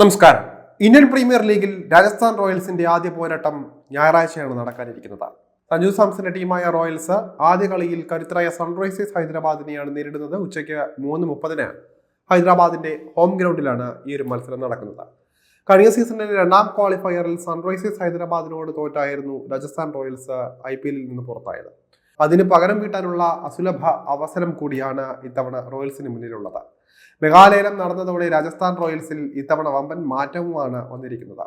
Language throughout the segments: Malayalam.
നമസ്കാരം. ഇന്ത്യൻ പ്രീമിയർ ലീഗിൽ രാജസ്ഥാൻ റോയൽസിന്റെ ആദ്യ പോരാട്ടം ഞായറാഴ്ചയാണ് നടക്കാനിരിക്കുന്നത്. സഞ്ജു സാംസന്റെ ടീമായ റോയൽസ് ആദ്യ കളിയിൽ കരുത്തരായ സൺറൈസേഴ്സ് ഹൈദരാബാദിനെയാണ് നേരിടുന്നത്. ഉച്ചയ്ക്ക് 3:30 ഹൈദരാബാദിന്റെ ഹോം ഗ്രൗണ്ടിലാണ് ഈ ഒരു മത്സരം നടക്കുന്നത്. കഴിഞ്ഞ സീസണിലെ രണ്ടാം ക്വാളിഫയറിൽ സൺറൈസേഴ്സ് ഹൈദരാബാദിനോട് തോറ്റായിരുന്നു രാജസ്ഥാൻ റോയൽസ് IPL നിന്ന് പുറത്തായത്. അതിന് പകരം വീട്ടാനുള്ള അസുലഭ അവസരം കൂടിയാണ് ഇത്തവണ റോയൽസിന് മുന്നിലുള്ളത്. മെഗാലയനം നടന്നതോടെ രാജസ്ഥാൻ റോയൽസിൽ ഇത്തവണ വമ്പൻ മാറ്റവുമാണ് വന്നിരിക്കുന്നത്.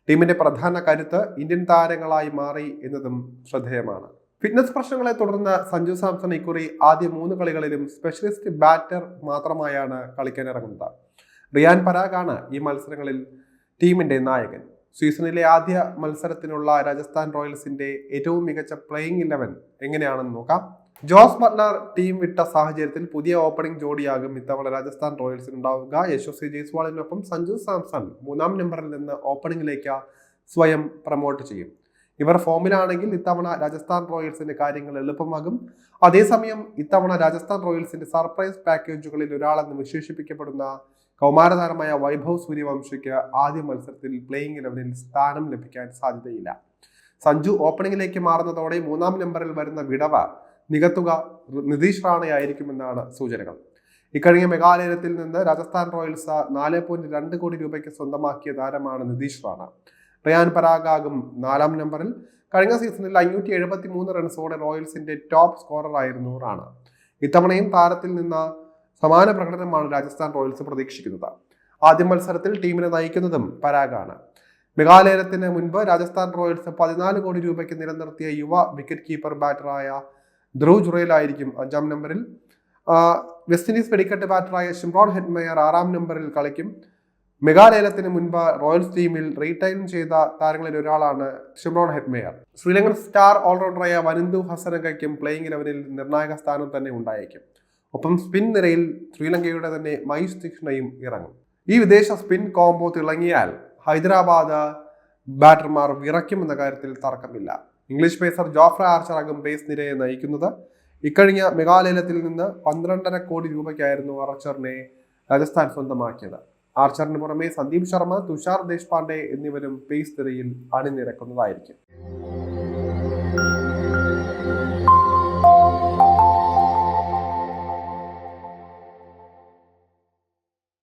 ടീമിന്റെ പ്രധാന കരുത്ത് ഇന്ത്യൻ താരങ്ങളായി മാറി എന്നതും ശ്രദ്ധേയമാണ്. ഫിറ്റ്നസ് പ്രശ്നങ്ങളെ തുടർന്ന് സഞ്ജു സാംസൺ ഇക്കുറി ആദ്യ 3 കളികളിലും സ്പെഷ്യലിസ്റ്റ് ബാറ്റർ മാത്രമായാണ് കളിക്കാനിറങ്ങുന്നത്. റിയാൻ പരാഗാണ് ഈ മത്സരങ്ങളിൽ ടീമിന്റെ നായകൻ. സീസണിലെ ആദ്യ മത്സരത്തിനുള്ള രാജസ്ഥാൻ റോയൽസിന്റെ ഏറ്റവും മികച്ച പ്ലേയിങ് 11 എങ്ങനെയാണെന്ന് നോക്കാം. ജോസ് ബട്ട്ലർ ടീം വിട്ട സാഹചര്യത്തിൽ പുതിയ ഓപ്പണിംഗ് ജോഡിയാകും ഇത്തവണ രാജസ്ഥാൻ റോയൽസിന് ഉണ്ടാവുക. യശസ്വി ജയ്സ്വാളിനൊപ്പം സഞ്ജു സാംസൺ 3-ാം നമ്പറിൽ നിന്ന് ഓപ്പണിംഗിലേക്ക് സ്വയം പ്രമോട്ട് ചെയ്യും. ഇവർ ഫോമിലാണെങ്കിൽ ഇത്തവണ രാജസ്ഥാൻ റോയൽസിന്റെ കാര്യങ്ങൾ എളുപ്പമാകും. അതേസമയം ഇത്തവണ രാജസ്ഥാൻ റോയൽസിന്റെ സർപ്രൈസ് പാക്കേജുകളിൽ ഒരാളെന്ന് വിശേഷിപ്പിക്കപ്പെടുന്ന കൗമാരതാരമായ വൈഭവ് സൂര്യവംശിക്ക് ആദ്യ മത്സരത്തിൽ പ്ലേയിങ് 11-ൽ സ്ഥാനം ലഭിക്കാൻ സാധ്യതയില്ല. സഞ്ജു ഓപ്പണിംഗിലേക്ക് മാറുന്നതോടെ 3-ാം നമ്പറിൽ വരുന്ന വിടവ് നികത്തുക നിതീഷ് റാണയായിരിക്കുമെന്നാണ് സൂചനകൾ. ഇക്കഴിഞ്ഞ മെഗാലയനത്തിൽ നിന്ന് രാജസ്ഥാൻ റോയൽസ് 4.2 കോടി രൂപയ്ക്ക് സ്വന്തമാക്കിയ താരമാണ് നിതീഷ് റാണ. റിയാൻ പരാഗാകും 4-ാം നമ്പറിൽ. കഴിഞ്ഞ സീസണിൽ 573 റൺസോടെ റോയൽസിന്റെ ടോപ്പ് സ്കോററായിരുന്നു റാണ. ഇത്തവണയും താരത്തിൽ നിന്ന് സമാന പ്രകടനമാണ് രാജസ്ഥാൻ റോയൽസ് പ്രതീക്ഷിക്കുന്നത്. ആദ്യ മത്സരത്തിൽ ടീമിനെ നയിക്കുന്നതും പരാഗാണ്. മെഗാലയനത്തിന് മുൻപ് രാജസ്ഥാൻ റോയൽസ് 14 കോടി രൂപയ്ക്ക് നിലനിർത്തിയ യുവ വിക്കറ്റ് കീപ്പർ ബാറ്ററായ ധ്രുവ് ജുറേലായിരിക്കും 5-ാം നമ്പറിൽ. വെസ്റ്റ് ഇൻഡീസ് വെടിക്കെട്ട് ബാറ്ററായ ഷിംറോൺ ഹെറ്റ്മെയർ 6-ാം നമ്പറിൽ കളിക്കും. മെഗാലയനത്തിന് മുൻപ് റോയൽസ് ടീമിൽ റീടൈൻ ചെയ്ത താരങ്ങളിൽ ഒരാളാണ് ഷിംറോൺ ഹെറ്റ്മെയർ. ശ്രീലങ്കൻ സ്റ്റാർ ഓൾറൗണ്ടറായ വനിന്ദു ഹസരംഗയ്ക്കും പ്ലേയിങ് 11-ൽ നിർണായക സ്ഥാനം തന്നെ ഉണ്ടായേക്കും. ഒപ്പം സ്പിൻ നിരയിൽ ശ്രീലങ്കയുടെ തന്നെ മഹീഷ് തീക്ഷ്ണയും ഇറങ്ങും. ഈ വിദേശ സ്പിൻ കോംബോ തിളങ്ങിയാൽ ഹൈദരാബാദ് ബാറ്റർമാർ വിറയ്ക്കുമെന്ന കാര്യത്തിൽ തർക്കമില്ല. ഇംഗ്ലീഷ് പേസർ ജോഫ്രെ ആർച്ചറാകും പേസ് നിരയെ നയിക്കുന്നത്. ഇക്കഴിഞ്ഞ മെഗാലയനത്തിൽ നിന്ന് 12.5 കോടി രൂപയ്ക്കായിരുന്നു ആർച്ചറിനെ രാജസ്ഥാൻ സ്വന്തമാക്കിയത്. ആർച്ചറിന് പുറമെ സന്ദീപ് ശർമ്മ, തുഷാർ ദേശ്പാണ്ഡെ എന്നിവരും പേസ് നിരയിൽ അണിനിരക്കുന്നതായിരിക്കും.